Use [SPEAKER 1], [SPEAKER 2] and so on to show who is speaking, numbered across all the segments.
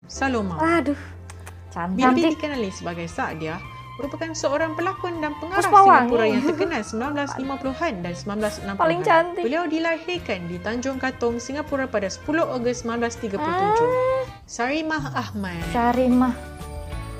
[SPEAKER 1] Saloma.
[SPEAKER 2] Aduh,
[SPEAKER 1] Bila
[SPEAKER 2] cantik.
[SPEAKER 1] dikenali sebagai Saadia, merupakan seorang pelakon dan pengarah
[SPEAKER 2] Puspa Wangi.
[SPEAKER 1] Singapura yang terkenal 1950-an dan 1960-an.
[SPEAKER 2] Paling cantik.
[SPEAKER 1] Beliau dilahirkan di Tanjung Katong, Singapura pada 10 Ogos 1937. Sarimah Ahmad.
[SPEAKER 2] Sarimah.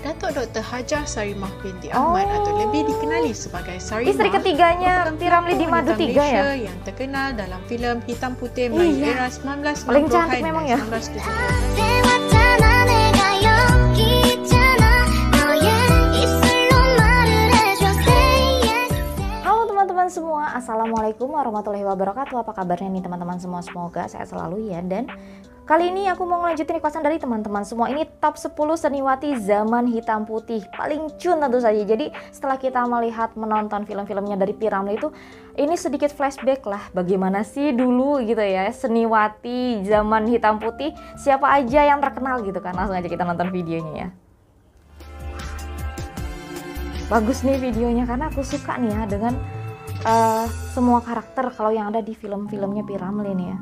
[SPEAKER 1] Datuk Dr. Hajah Sarimah binti Ahmad atau lebih dikenali sebagai Sarimah.
[SPEAKER 2] Istri ketiganya
[SPEAKER 1] merupakan
[SPEAKER 2] P. Ramlee di
[SPEAKER 1] pelakon
[SPEAKER 2] Madu
[SPEAKER 1] wanita
[SPEAKER 2] 3 ya?
[SPEAKER 1] Malaysia yang terkenal dalam filem hitam putih Melayu
[SPEAKER 2] Iya.
[SPEAKER 1] era 1960-an
[SPEAKER 2] Paling cantik memang ya.
[SPEAKER 1] dan 1970-an.
[SPEAKER 3] 왔잖아 내가 여기 있잖아 너의 입술로 말을 해줘 say yes
[SPEAKER 2] Halo teman-teman semua, Assalamualaikum warahmatullahi wabarakatuh. Apa kabarnya nih teman-teman semua? Semoga sehat selalu ya. Dan kali ini aku mau ngelanjutin requestan dari teman-teman semua. Ini top 10 seniwati zaman hitam putih paling cun tentu saja. Jadi setelah kita melihat menonton film-filmnya dari P. Ramlee itu, ini sedikit flashback lah bagaimana sih dulu gitu ya seniwati zaman hitam putih, siapa aja yang terkenal gitu kan. Langsung aja kita nonton videonya ya. Bagus nih videonya karena aku suka nih ya dengan semua karakter kalau yang ada di film-filmnya P. Ramlee nih ya.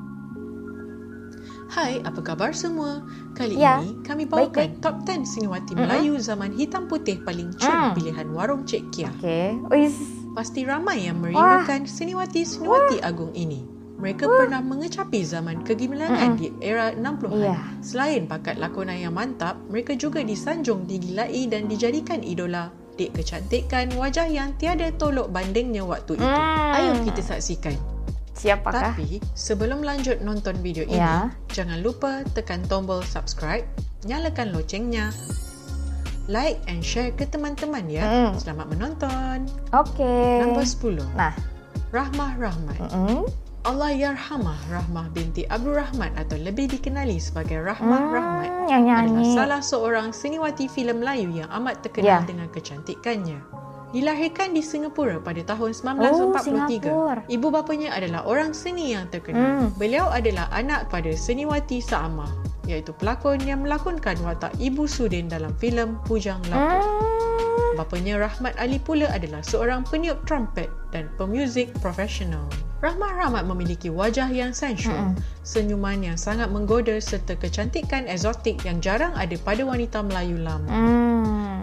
[SPEAKER 1] Hai, apa khabar semua? Kali
[SPEAKER 2] Ya,
[SPEAKER 1] ini kami bawakan
[SPEAKER 2] baik-baik.
[SPEAKER 1] top 10 seniwati Melayu zaman hitam putih paling cun pilihan warung Cik Kia.
[SPEAKER 2] Oke, wis.
[SPEAKER 1] Pasti ramai yang merindukan seniwati-seniwati agung ini. Mereka pernah mengecapi zaman kegemilangan di era 60-an.
[SPEAKER 2] Iya.
[SPEAKER 1] Selain bakat lakonan yang mantap, mereka juga disanjung, digilai dan dijadikan idola. Dek kecantikan wajah yang tiada tolok bandingnya waktu itu. Ayo kita saksikan.
[SPEAKER 2] Siapakah?
[SPEAKER 1] Tapi sebelum lanjut nonton video ini,
[SPEAKER 2] Ya.
[SPEAKER 1] jangan lupa tekan tombol subscribe, nyalakan locengnya, like and share ke teman-teman ya. Selamat menonton.
[SPEAKER 2] Oke.
[SPEAKER 1] Nombor 10.
[SPEAKER 2] Nah,
[SPEAKER 1] Rahmah Rahmat. Allah yarhamah Rahmah binti Abdul Rahman atau lebih dikenali sebagai Rahmah Rahmat
[SPEAKER 2] yang
[SPEAKER 1] adalah
[SPEAKER 2] nyanyi.
[SPEAKER 1] salah seorang seniwati filem Melayu yang amat terkenal
[SPEAKER 2] Ya.
[SPEAKER 1] dengan kecantikannya. Dilahirkan di Singapura pada tahun
[SPEAKER 2] Singapura.
[SPEAKER 1] 1943. Ibu bapanya adalah orang seni yang terkenal. Beliau adalah anak pada seniwati Saamah, iaitu pelakon yang melakonkan watak Ibu Sudin dalam filem Bujang Lapuk. Bapanya Rahmat Ali pula adalah seorang peniup trompet dan pemuzik profesional. Rahmat Rahmat memiliki wajah yang sensual, senyuman yang sangat menggoda serta kecantikan eksotik yang jarang ada pada wanita Melayu lama.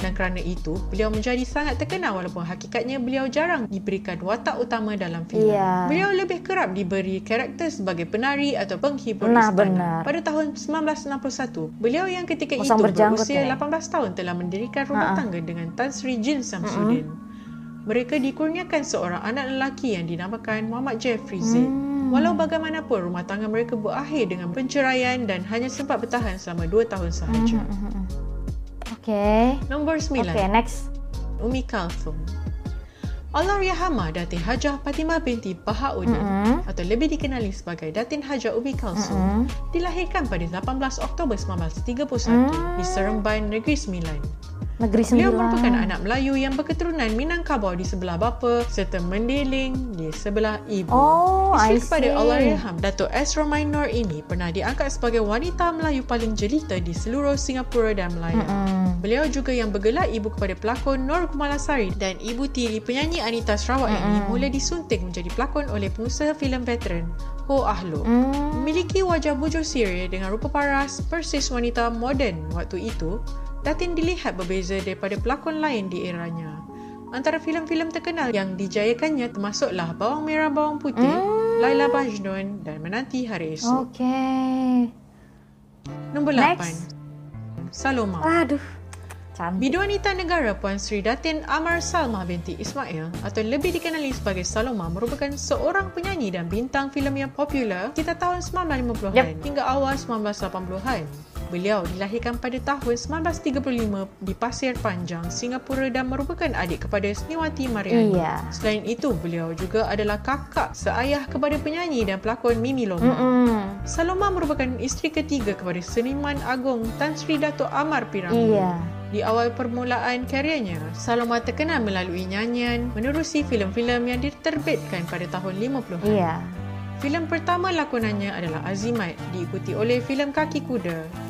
[SPEAKER 1] Dan kerana itu, beliau menjadi sangat terkenal walaupun hakikatnya beliau jarang diberikan watak utama dalam filem.
[SPEAKER 2] Iya.
[SPEAKER 1] Beliau lebih kerap diberi karakter sebagai penari atau penghibur
[SPEAKER 2] Nah,
[SPEAKER 1] istana.
[SPEAKER 2] benar.
[SPEAKER 1] Pada tahun 1961, beliau yang ketika
[SPEAKER 2] Musang
[SPEAKER 1] itu
[SPEAKER 2] berjanggut
[SPEAKER 1] berusia
[SPEAKER 2] ya.
[SPEAKER 1] 18 tahun telah mendirikan rumah tangga dengan Tan Sri Jin Samsudin. Mereka dikurniakan seorang anak lelaki yang dinamakan Muhammad Jeffrey Zaid. Walau bagaimanapun, rumah tangga mereka berakhir dengan perceraian dan hanya sempat bertahan selama 2 tahun sahaja.
[SPEAKER 2] Oke.
[SPEAKER 1] Nombor 9.
[SPEAKER 2] Oke, next.
[SPEAKER 1] Umi Kalthum. Allahyarhamah Datin Hajah Fatimah binti Bahauddin atau lebih dikenali sebagai Datin Hajah Umi Kalthum dilahirkan pada 18 Oktober 1931 di Seremban, Negeri Sembilan.
[SPEAKER 2] Negeri
[SPEAKER 1] Beliau
[SPEAKER 2] Sembilan.
[SPEAKER 1] merupakan anak Melayu yang berketurunan Minangkabau di sebelah bapa serta Mendeling di sebelah ibu.
[SPEAKER 2] Oh, I
[SPEAKER 1] Isteri kepada
[SPEAKER 2] see.
[SPEAKER 1] Allahyarham, Datuk S. Romainur ini pernah diangkat sebagai wanita Melayu paling jelita di seluruh Singapura dan Melaya. Beliau juga yang bergelar ibu kepada pelakon Nur Kumalasari dan ibu tiri penyanyi Anita Sarawak ini mula disunting menjadi pelakon oleh pengusaha filem veteran Ho Ahlo. Memiliki wajah bujur siria dengan rupa paras persis wanita moden waktu itu, Datin dilihat berbeza daripada pelakon lain di eranya. Antara filem-filem terkenal yang dijayakannya termasuklah Bawang Merah Bawang Putih, Laila Majnun dan Menanti Hari Esok.
[SPEAKER 2] Oke.
[SPEAKER 1] Nombor 8.
[SPEAKER 2] Next.
[SPEAKER 1] Saloma.
[SPEAKER 2] Aduh, cantik.
[SPEAKER 1] Biduanita negara Puan Sri Datin Amar Salma binti Ismail atau lebih dikenali sebagai Saloma merupakan seorang penyanyi dan bintang filem yang popular sekitar tahun 1950-an hingga awal 1980-an. Beliau dilahirkan pada tahun 1935 di Pasir Panjang, Singapura dan merupakan adik kepada seniwati Mariani.
[SPEAKER 2] Iya.
[SPEAKER 1] Selain itu, beliau juga adalah kakak seayah kepada penyanyi dan pelakon Mimi Loma. Saloma merupakan isteri ketiga kepada seniman agung Tan Sri Dato' Amar P. Ramlee.
[SPEAKER 2] Iya.
[SPEAKER 1] Di awal permulaan karyanya, Saloma terkenal melalui nyanyian menerusi filem-filem yang diterbitkan pada tahun 50-an.
[SPEAKER 2] Iya.
[SPEAKER 1] Filem pertama lakonannya adalah Azimat, diikuti oleh filem Kaki Kuda.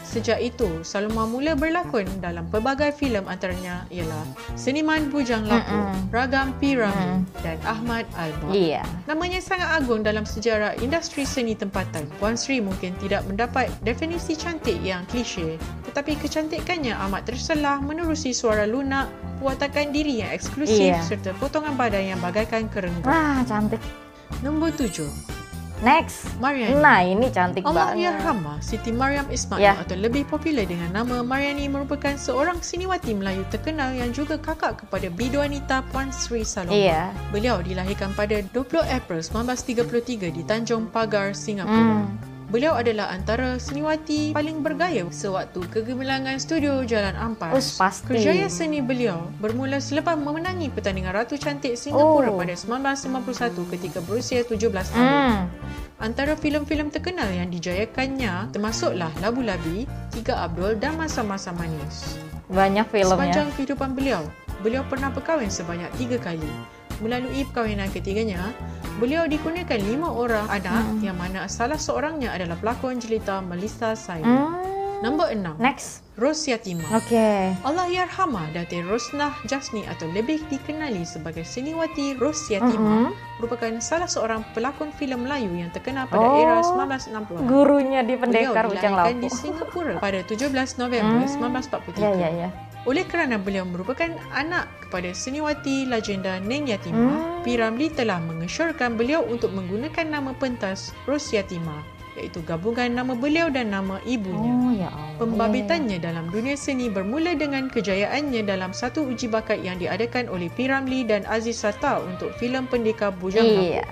[SPEAKER 1] Sejak itu, Saloma mula berlakon dalam pelbagai filem, antaranya ialah Seniman Bujang Lapuk, Ragam P. Ramlee dan Ahmad Albar.
[SPEAKER 2] Iya.
[SPEAKER 1] Namanya sangat agung dalam sejarah industri seni tempatan. Puan Sri mungkin tidak mendapat definisi cantik yang klise, tetapi kecantikannya amat terselah menerusi suara lunak, wawakan diri yang eksklusif serta potongan badan yang bagaikan kerenggang.
[SPEAKER 2] Wah, cantik.
[SPEAKER 1] Nombor 7.
[SPEAKER 2] Next.
[SPEAKER 1] Mariani.
[SPEAKER 2] Nah, ini cantik banget.
[SPEAKER 1] Allahyarhamah Siti Mariam Ismail atau lebih popular dengan nama Mariani merupakan seorang siniwati Melayu terkenal yang juga kakak kepada Biduanita Puan Sri Saloma.
[SPEAKER 2] Iya.
[SPEAKER 1] Beliau dilahirkan pada 20 April 1933 di Tanjung Pagar, Singapura. Beliau adalah antara seniwati paling bergaya sewaktu kegemilangan studio Jalan Ampas.
[SPEAKER 2] Pasti.
[SPEAKER 1] Kerjaya seni beliau bermula selepas memenangi pertandingan Ratu Cantik Singapura pada 1951 ketika berusia 17 tahun. Antara filem-filem terkenal yang dijayakannya termasuklah Labu Labi, Tiga Abdul dan Masa-Masa Manis.
[SPEAKER 2] Banyak filmnya.
[SPEAKER 1] Sepanjang kehidupan beliau pernah berkahwin sebanyak 3 kali. Melalui perkahwinan ketiganya, beliau dikurniakan 5 orang anak yang mana salah seorangnya adalah pelakon jelita Melissa Said. Nombor 6.
[SPEAKER 2] Next.
[SPEAKER 1] Ros Yatimah.
[SPEAKER 2] Okey.
[SPEAKER 1] Allahyarhamah Datin Rosnah Jasni atau lebih dikenali sebagai seniwati Ros Yatimah merupakan salah seorang pelakon filem Melayu yang terkenal pada era 1960-an.
[SPEAKER 2] Gurunya di Pendekar Bujang
[SPEAKER 1] Beliau dilahirkan di
[SPEAKER 2] Lapuk.
[SPEAKER 1] Singapura pada 17 November 1943.
[SPEAKER 2] Ya.
[SPEAKER 1] Oleh kerana beliau merupakan anak kepada seniwati legenda Neng Yatimah, P. Ramlee telah mengesyorkan beliau untuk menggunakan nama pentas Ros Yatimah, iaitu gabungan nama beliau dan nama ibunya.
[SPEAKER 2] Oh, ya Allah.
[SPEAKER 1] Pembabitannya dalam dunia seni bermula dengan kejayaannya dalam satu uji bakat yang diadakan oleh P. Ramlee dan Aziz Sattar untuk filem Pendekar Bujang Lapuk.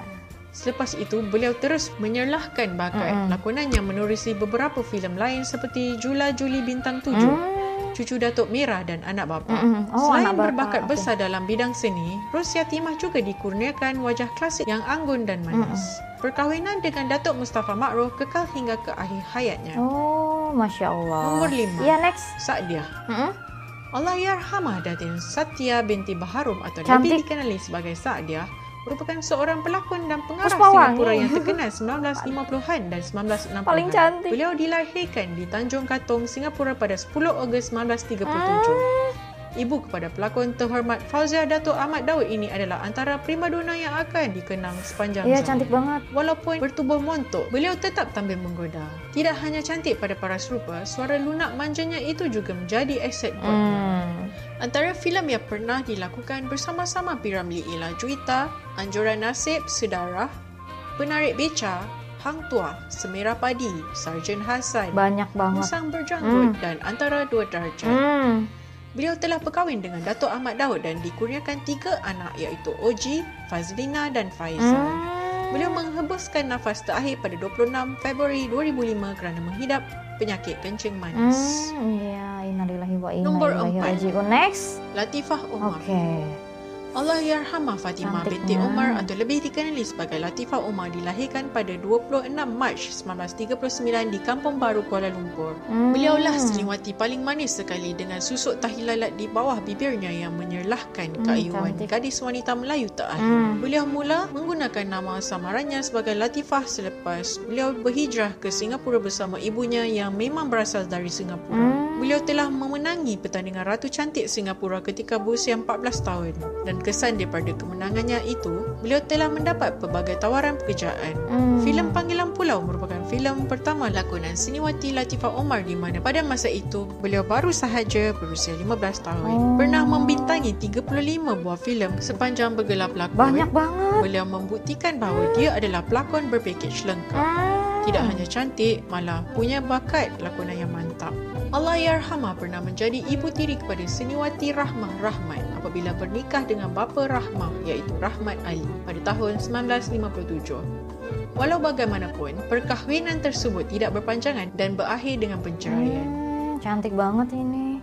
[SPEAKER 1] Selepas itu, beliau terus menyerlahkan bakat lakonannya menerusi beberapa filem lain seperti Jula Juli Bintang 7, Cucu Datuk Merah dan Anak Bapa. Selain
[SPEAKER 2] Anak Bapa,
[SPEAKER 1] berbakat besar dalam bidang seni, Ros Yatimah juga dikurniakan wajah klasik yang anggun dan manis. Perkahwinan dengan Datuk Mustafa Makruh kekal hingga ke akhir hayatnya.
[SPEAKER 2] Oh, Masya Allah.
[SPEAKER 1] Nombor 5.
[SPEAKER 2] Ya, next.
[SPEAKER 1] Sa'diah. Allahyarhamah Datin Satya binti Baharum atau
[SPEAKER 2] Cantik.
[SPEAKER 1] lebih dikenali sebagai Sa'diah merupakan seorang pelakon dan pengarah
[SPEAKER 2] Puspawangi.
[SPEAKER 1] Singapura yang terkenal 1950-an dan 1960-an.
[SPEAKER 2] Paling cantik.
[SPEAKER 1] Beliau dilahirkan di Tanjung Katong, Singapura pada 10 Ogos 1937. Ibu kepada pelakon terhormat Fauzia Dato' Ahmad Daud ini adalah antara primadona yang akan dikenang sepanjang
[SPEAKER 2] Iya,
[SPEAKER 1] zaman.
[SPEAKER 2] cantik banget.
[SPEAKER 1] Walaupun bertubuh montok, beliau tetap tampil menggoda. Tidak hanya cantik pada paras rupa, suara lunak manjanya itu juga menjadi aset buatnya. Antara filem yang pernah dilakukan bersama-sama P. Ramlee ialah Juwita, Anjuran Nasib, Sedarah, Penarik Beca, Hang Tuah, Semerah Padi, Sarjan Hassan,
[SPEAKER 2] Banyak banget.
[SPEAKER 1] Musang Berjanggut dan Antara Dua Darjat. Beliau telah berkahwin dengan Datuk Ahmad Daud dan dikurniakan 3 anak iaitu Oji, Fazlina dan Faizal. Beliau menghembuskan nafas terakhir pada 26 Februari 2005 kerana menghidap penyakit kencing manis.
[SPEAKER 2] Iya, innalillahi wa inna
[SPEAKER 1] Nombor
[SPEAKER 2] ilaihi
[SPEAKER 1] 4.
[SPEAKER 2] raji'un. Next.
[SPEAKER 1] Latifah Umar.
[SPEAKER 2] Okey.
[SPEAKER 1] Allahyarhamah Fatimah binti
[SPEAKER 2] Cantiknya.
[SPEAKER 1] Umar atau lebih dikenali sebagai Latifah Umar dilahirkan pada 26 Mac 1939 di Kampung Baru, Kuala Lumpur. Beliaulah seniwati paling manis sekali dengan susuk tahi lalat di bawah bibirnya yang menyerlahkan keayuan
[SPEAKER 2] cantik.
[SPEAKER 1] gadis wanita Melayu terakhir. Beliau mula menggunakan nama samarannya sebagai Latifah selepas beliau berhijrah ke Singapura bersama ibunya yang memang berasal dari Singapura. Beliau telah memenangi pertandingan Ratu Cantik Singapura ketika berusia 14 tahun dan kesan daripada kemenangannya itu, beliau telah mendapat pelbagai tawaran pekerjaan. Filem Panggilan Pulau merupakan filem pertama lakonan seniwati Latifah Umar di mana pada masa itu beliau baru sahaja berusia 15 tahun. Pernah membintangi 35 buah filem sepanjang bergelar pelakon.
[SPEAKER 2] Banyak banget.
[SPEAKER 1] Beliau membuktikan bahawa dia adalah pelakon berpakej lengkap. Tidak hanya cantik, malah punya bakat lakonan yang mantap. Allahyarhamah pernah menjadi ibu tiri kepada seniwati Rahmah Rahmat apabila bernikah dengan bapa Rahmah iaitu Rahmat Ali pada tahun 1957. Walau bagaimanapun, perkahwinan tersebut tidak berpanjangan dan berakhir dengan perceraian.
[SPEAKER 2] Cantik banget ini.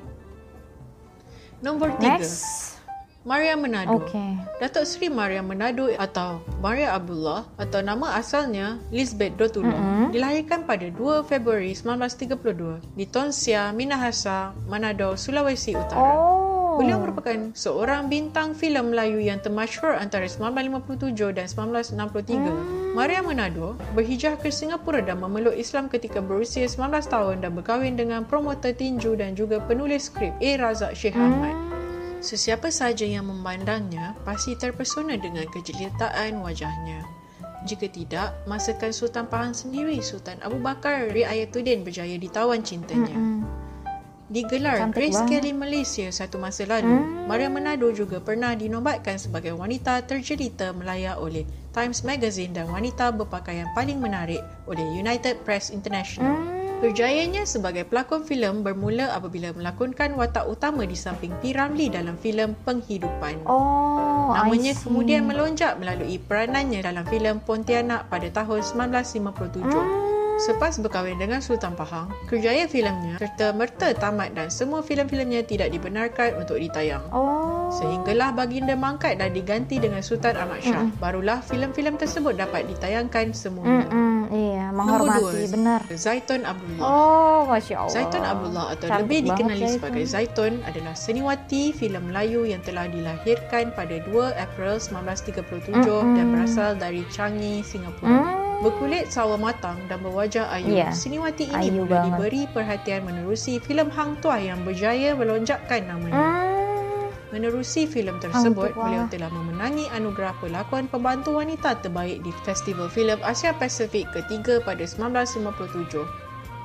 [SPEAKER 1] Nombor 3.
[SPEAKER 2] Next.
[SPEAKER 1] Maria Menado.
[SPEAKER 2] Okey.
[SPEAKER 1] Datuk Seri Maria Menado atau Maria Abdullah atau nama asalnya Lisbeth Dotulung dilahirkan pada 2 Februari 1932 di Tonsya, Minahasa, Manado, Sulawesi Utara. Beliau merupakan seorang bintang filem Melayu yang termasyhur antara 1957 dan 1963. Maria Manado berhijrah ke Singapura dan memeluk Islam ketika berusia 19 tahun dan berkahwin dengan promotor tinju dan juga penulis skrip A. Razak Sheikh Ahmad. Sesiapa sahaja yang memandangnya pasti terpesona dengan kejelitaan wajahnya. Jika tidak, masakan Sultan Pahang sendiri, Sultan Abu Bakar Riayatuddin berjaya ditawan cintanya. Digelar
[SPEAKER 2] Cantik
[SPEAKER 1] Grace
[SPEAKER 2] banget.
[SPEAKER 1] Kelly Malaysia satu masa lalu, Maria Manado juga pernah dinobatkan sebagai wanita terjelita Melaya oleh Times Magazine dan wanita berpakaian paling menarik oleh United Press International. Kerjayanya sebagai pelakon filem bermula apabila melakonkan watak utama di samping P. Ramlee dalam filem Penghidupan.
[SPEAKER 2] Oh,
[SPEAKER 1] Namanya
[SPEAKER 2] I see.
[SPEAKER 1] kemudian melonjak melalui peranannya dalam filem Pontianak pada tahun 1957. Selepas berkahwin dengan Sultan Pahang, kerjaya filemnya serta-merta tamat dan semua filem-filemnya tidak dibenarkan untuk ditayang.
[SPEAKER 2] Oh.
[SPEAKER 1] Sehinggalah baginda mangkat dan diganti dengan Sultan Ahmad Shah. Barulah filem-filem tersebut dapat ditayangkan semula.
[SPEAKER 2] Iya,
[SPEAKER 1] Nombor
[SPEAKER 2] menghormati,
[SPEAKER 1] 2,
[SPEAKER 2] benar.
[SPEAKER 1] Zaitun Abdullah.
[SPEAKER 2] Oh, Masya Allah.
[SPEAKER 1] Zaitun Abdullah atau
[SPEAKER 2] Cantik
[SPEAKER 1] lebih
[SPEAKER 2] banget
[SPEAKER 1] dikenali
[SPEAKER 2] Zaitun.
[SPEAKER 1] sebagai Zaitun adalah seniwati filem Melayu yang telah dilahirkan pada 2 April 1937 dan berasal dari Changi, Singapura. Berkulit sawo matang dan berwajah ayu,
[SPEAKER 2] Iya,
[SPEAKER 1] seniwati ini
[SPEAKER 2] ayu
[SPEAKER 1] boleh
[SPEAKER 2] banget.
[SPEAKER 1] diberi perhatian menerusi filem Hang Tuah yang berjaya melonjakkan namanya. Menerusi filem tersebut,
[SPEAKER 2] Hang Tuah.
[SPEAKER 1] beliau telah memenangi anugerah pelakon pembantu wanita terbaik di Festival Filem Asia Pasifik ketiga pada 1957.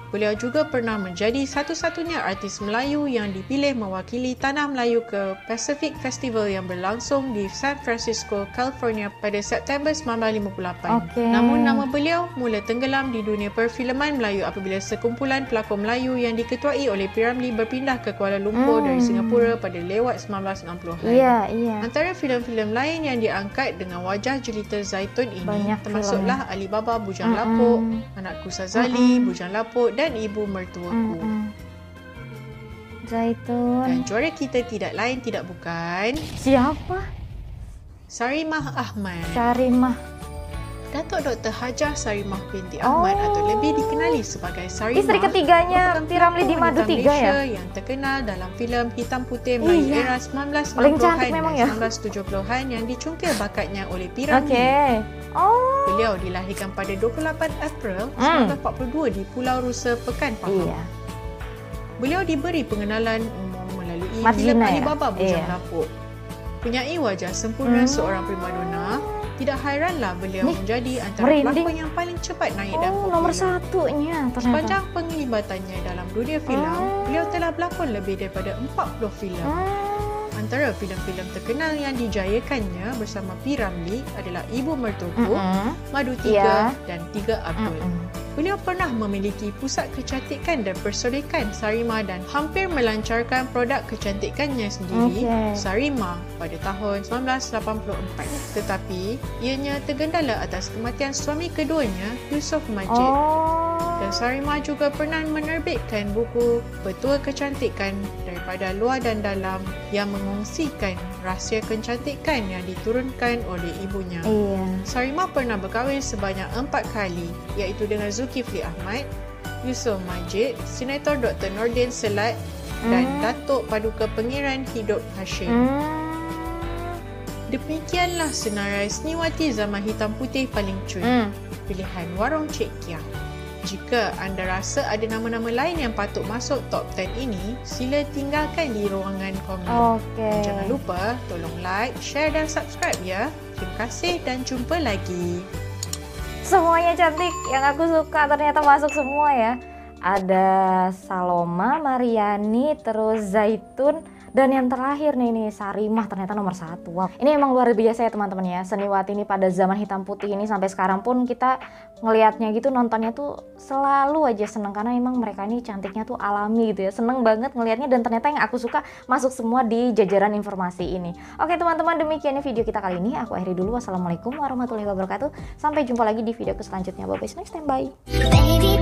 [SPEAKER 1] Beliau juga pernah menjadi satu-satunya artis Melayu yang dipilih mewakili tanah Melayu ke Pacific Festival yang berlangsung di San Francisco, California pada September 1958.
[SPEAKER 2] Okey.
[SPEAKER 1] Namun nama beliau mula tenggelam di dunia perfilman Melayu apabila sekumpulan pelakon Melayu yang diketuai oleh P. Ramlee berpindah ke Kuala Lumpur dari Singapura pada lewat 1960-an.
[SPEAKER 2] Iya, iya.
[SPEAKER 1] Antara filem-filem lain yang diangkat dengan wajah jelita Zaitun ini
[SPEAKER 2] Banyak
[SPEAKER 1] termasuklah Alibaba Bujang Lapuk, Anakku Sazali, Bujang Lapuk dan Ibu Mertuaku.
[SPEAKER 2] Zaitun.
[SPEAKER 1] Dan juara kita tidak lain tidak bukan
[SPEAKER 2] Siapa?
[SPEAKER 1] Sarimah Ahmad.
[SPEAKER 2] Sarimah.
[SPEAKER 1] Datuk Dr. Hajah Sarimah binti Ahmad atau lebih dikenali sebagai Sarimah.
[SPEAKER 2] Istri ketiganya
[SPEAKER 1] merupakan
[SPEAKER 2] P. Ramlee di
[SPEAKER 1] pelakon
[SPEAKER 2] Madu
[SPEAKER 1] wanita
[SPEAKER 2] 3
[SPEAKER 1] Malaysia
[SPEAKER 2] ya?
[SPEAKER 1] yang terkenal dalam filem Hitam Putih Melayu
[SPEAKER 2] Iya.
[SPEAKER 1] era
[SPEAKER 2] Paling cantik
[SPEAKER 1] 1960-an
[SPEAKER 2] memang
[SPEAKER 1] dan
[SPEAKER 2] ya.
[SPEAKER 1] 1970-an yang dicungkil bakatnya oleh P.
[SPEAKER 2] Oke.
[SPEAKER 1] Ramlee.
[SPEAKER 2] Oh.
[SPEAKER 1] Beliau dilahirkan pada 28 April 1942 di Pulau Rusa, Pekan Pahang.
[SPEAKER 2] Iya.
[SPEAKER 1] Beliau diberi pengenalan umum melalui filem
[SPEAKER 2] Margina ya?
[SPEAKER 1] Alibaba Bujang
[SPEAKER 2] Iya.
[SPEAKER 1] Lapuk. Punyai wajah sempurna seorang primadona, tidak hairanlah beliau menjadi antara
[SPEAKER 2] merinding.
[SPEAKER 1] pelakon yang paling cepat naik dan
[SPEAKER 2] Oh,
[SPEAKER 1] popular.
[SPEAKER 2] nomor satunya ternyata.
[SPEAKER 1] Sepanjang penglibatannya dalam dunia filem, beliau telah berlakon lebih daripada 40 filem. Antara filem-filem terkenal yang dijayakannya bersama P. Ramlee adalah Ibu Mertuaku, Madu 3
[SPEAKER 2] Iya.
[SPEAKER 1] dan 3 Abdul. Beliau pernah memiliki pusat kecantikan dan persolikan Sarimah dan hampir melancarkan produk kecantikannya sendiri,
[SPEAKER 2] Okey.
[SPEAKER 1] Sarimah, pada tahun 1984. Tetapi, ianya tergendala atas kematian suami keduanya, Yusof Majid. Dan Sarimah juga pernah menerbitkan buku Petua Kecantikan daripada Luar dan Dalam yang mengongsikan rahsia kecantikan yang diturunkan oleh ibunya.
[SPEAKER 2] Iya.
[SPEAKER 1] Sarimah pernah berkahwin sebanyak 4 kali, iaitu dengan Zulkifli Ahmad, Yusof Majid, Senator Dr. Nordin Selat dan Datuk Paduka Pengiran Hidup Hashim. Demikianlah senarai seniwati zaman hitam putih paling cuy. Pilihan Warung Cik Kiang. Jika anda rasa ada nama-nama lain yang patut masuk top 10 ini, sila tinggalkan di ruangan komen.
[SPEAKER 2] Oke.
[SPEAKER 1] Jangan lupa tolong like, share dan subscribe ya. Terima kasih dan jumpa lagi.
[SPEAKER 2] Semuanya cantik, yang aku suka ternyata masuk semua ya. Ada Saloma, Mariani, terus Zaitun, dan yang terakhir nih Sarimah ternyata nomor 1. Wow. Ini emang luar biasa ya teman-teman ya. Seniwati ini pada zaman hitam putih ini sampai sekarang pun kita ngelihatnya gitu, nontonnya tuh selalu aja seneng karena emang mereka ini cantiknya tuh alami gitu ya. Seneng banget ngelihatnya dan ternyata yang aku suka masuk semua di jajaran informasi ini. Oke teman-teman, demikian video kita kali ini. Aku akhiri dulu. Wassalamualaikum warahmatullahi wabarakatuh. Sampai jumpa lagi di videoku selanjutnya. Bye bye, next time, bye.
[SPEAKER 3] Baby